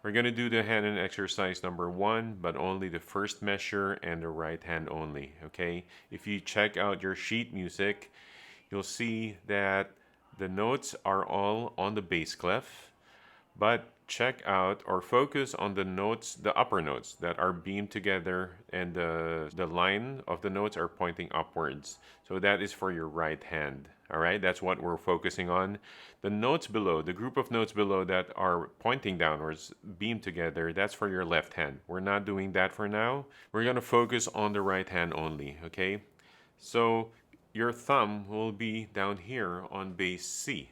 We're going to do the hand in exercise number 1, but only the first measure and the right hand only, okay? If you check out your sheet music, you'll see that the notes are all on the bass clef, but check out or focus on the notes, the upper notes that are beamed together, and the line of the notes are pointing upwards. So that is for your right hand. All right, that's what we're focusing on. The notes below, the group of notes below that are pointing downwards, beamed together, that's for your left hand. We're not doing that for now. We're going to focus on the right hand only, okay? So your thumb will be down here on bass C,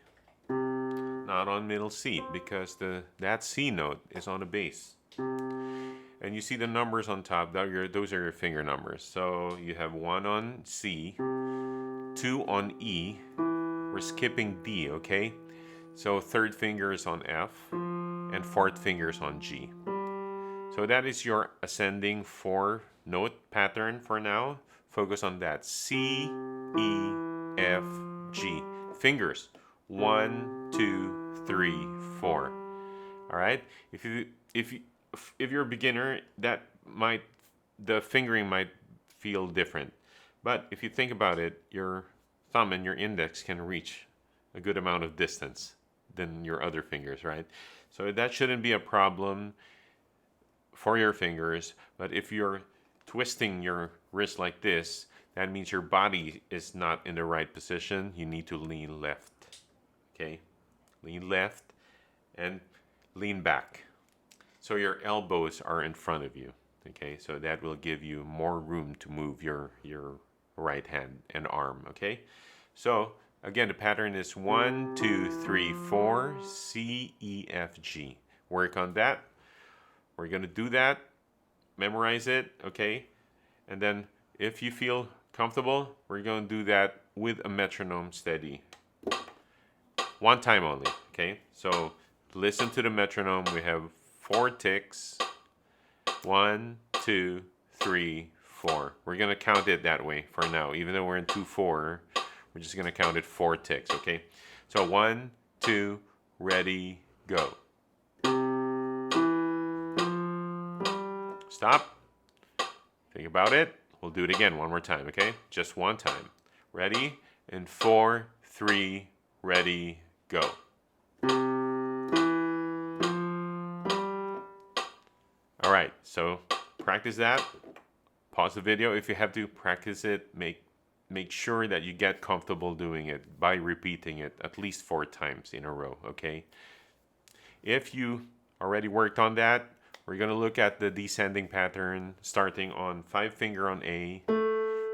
not on middle C, because that C note is on the bass. And you see the numbers on top, those are your finger numbers. So you have 1 on C, 2 on E, we're skipping D, okay? So third finger is on F, and fourth finger is on G. So that is your ascending 4-note pattern for now. Focus on that. C, E, F, G. Fingers. 1, 2, 3, 4. All right. If you're a beginner, the fingering might feel different. But if you think about it, your thumb and your index can reach a good amount of distance than your other fingers, right? So that shouldn't be a problem for your fingers. But if you're twisting your wrist like this, that means your body is not in the right position. You need to lean left. Okay? Lean left and lean back. So your elbows are in front of you. Okay? So that will give you more room to move your right hand and arm. Okay? So again, the pattern is 1, 2, 3, 4, C, E, F, G. Work on that. We're going to do that. Memorize it, okay? And then if you feel comfortable, we're going to do that with a metronome steady. One time only, okay? So listen to the metronome. We have 4 ticks. 1, 2, 3, 4. We're going to count it that way for now. Even though we're in 2/4, we're just going to count it 4 ticks, okay? So 1, 2, ready, go. Stop. Think about it. We'll do it again one more time, okay? Just one time. Ready? In 4, 3, ready, go. All right, so practice that. Pause the video if you have to. Practice it. Make sure that you get comfortable doing it by repeating it at least 4 times in a row, okay? If you already worked on that, we're going to look at the descending pattern starting on 5 finger on A,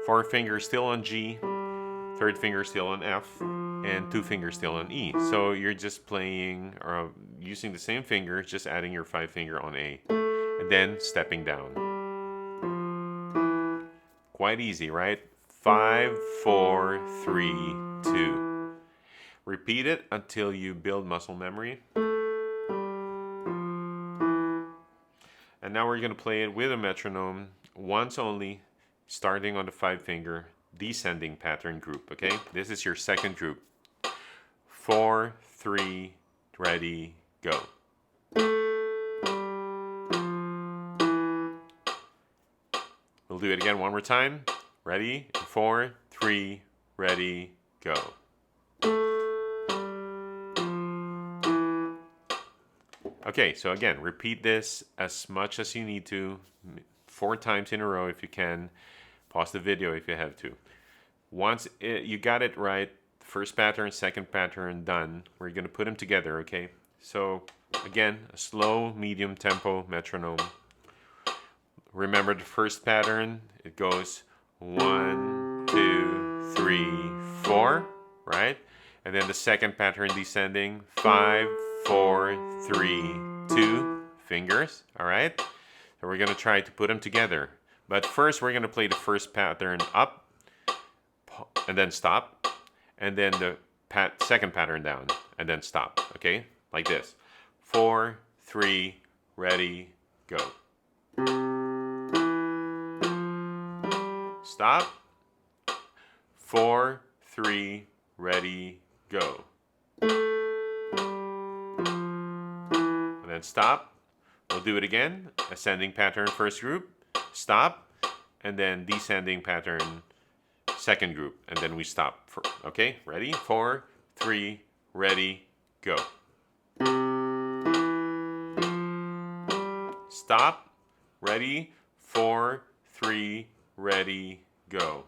4 fingers still on G, 3rd finger still on F, and 2 fingers still on E. So you're just playing or using the same finger, just adding your 5 finger on A, and then stepping down. Quite easy, right? 5, 4, 3, 2. Repeat it until you build muscle memory. And now we're going to play it with a metronome once only, starting on the 5 finger descending pattern group, okay? This is your second group. 4, 3, ready, go. We'll do it again one more time. Ready? 4, 3, ready, go. Okay, so again, repeat this as much as you need to, 4 times in a row if you can. Pause the video if you have to. Once you got it right, first pattern, second pattern done, we're going to put them together, okay? So again, a slow, medium tempo metronome. Remember the first pattern, it goes 1, 2, 3, 4, right? And then the second pattern descending, 5, 4, 3, 2 fingers, all right? So we're going to try to put them together. But first we're going to play the first pattern up, and then stop, and then the second pattern down, and then stop, okay? Like this. 4, 3, ready, go. Stop. 4, 3, ready, go. And then stop. We'll do it again. Ascending pattern, first group, stop, and then descending pattern, second group, and then we stop. Okay, ready? 4, 3, ready, go. Stop, ready, 4, 3, ready, go.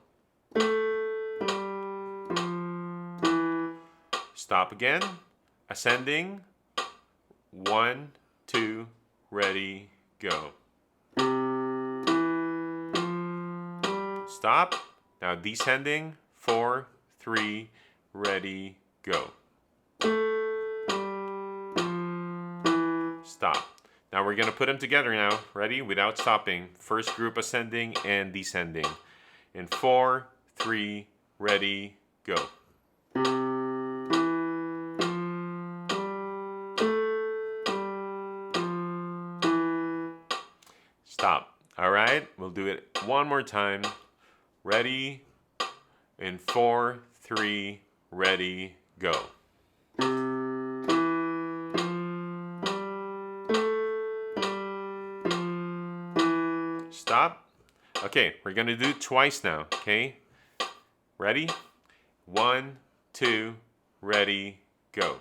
Stop again, ascending, 1, 2, ready, go. Stop. Now descending, 4, 3, ready, go. Stop. Now we're going to put them together now. Ready? Without stopping. First group ascending and descending. In 4, 3, ready, go. Stop. All right, we'll do it one more time. Ready? In 4, 3, ready, go. Stop. Okay, we're gonna do it twice now, okay? Ready? 1, 2, ready, go.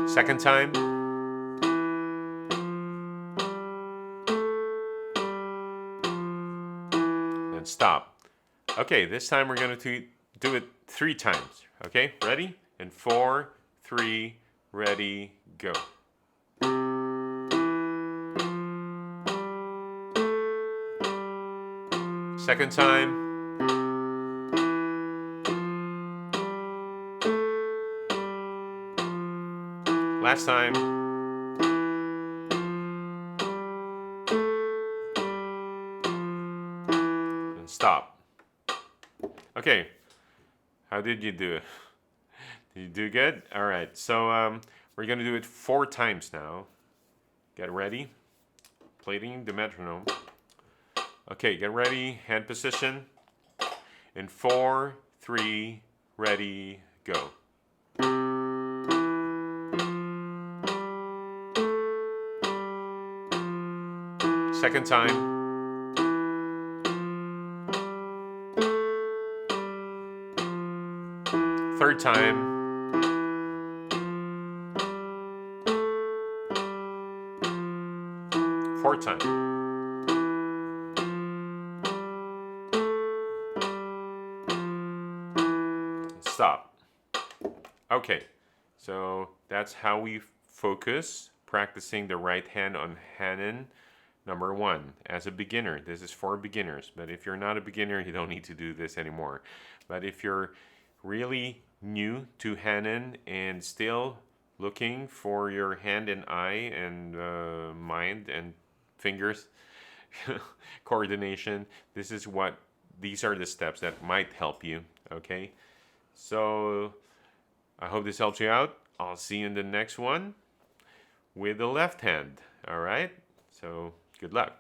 Second time. And stop. Okay, this time we're going to do it 3 times. Okay, ready? And 4, 3, ready, go. Second time. Last time. And stop. Okay, how did you do? Did you do good? All right, so we're gonna do it 4 times now. Get ready. Playing the metronome. Okay, get ready. Hand position. In 4, 3, ready, go. Second time. Third time. Fourth time. Stop. Okay, so that's how we focus, practicing the right hand on Hanon number 1 as a beginner. This is for beginners, but if you're not a beginner, you don't need to do this anymore. But if you're really new to Hanon and still looking for your hand and eye and mind and fingers coordination, these are the steps that might help you. Okay, so I hope this helps you out. I'll see you in the next one with the left hand. All right, so good luck.